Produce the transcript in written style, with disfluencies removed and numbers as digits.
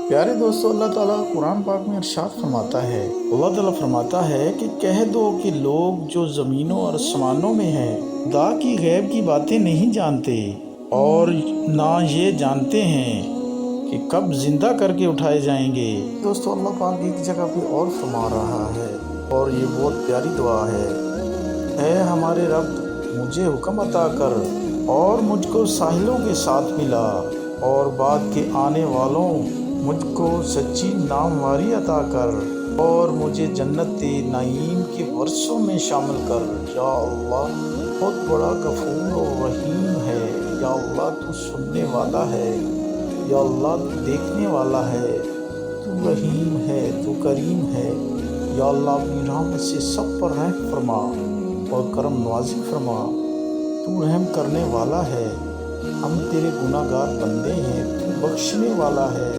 پیارے دوستو، اللہ تعالیٰ قرآن پاک میں ارشاد فرماتا ہے، اللہ تعالیٰ فرماتا ہے کہ کہہ دو کہ لوگ جو زمینوں اور آسمانوں میں ہیں خدا کی غیب کی باتیں نہیں جانتے اور نہ یہ جانتے ہیں کہ کب زندہ کر کے اٹھائے جائیں گے۔ دوستو، اللہ پاک ایک جگہ پہ اور فرما رہا ہے اور یہ بہت پیاری دعا ہے، اے ہمارے رب مجھے حکم عطا کر اور مجھ کو ساحلوں کے ساتھ ملا، اور بعد کے آنے والوں مجھ کو سچی نامواری عطا کر، اور مجھے جنت نعیم کے ورثوں میں شامل کر۔ یا اللہ، بہت بڑا غفور و رحیم ہے۔ یا اللہ، تو سننے والا ہے۔ یا اللہ، تو دیکھنے والا ہے۔ تو رحیم ہے، تو کریم ہے۔ یا اللہ، اپنی رحمت سے سب پر رحم فرما اور کرم نوازی فرما۔ تو رحم کرنے والا ہے، ہم تیرے گناہ گار بندے ہیں، تو بخشنے والا ہے۔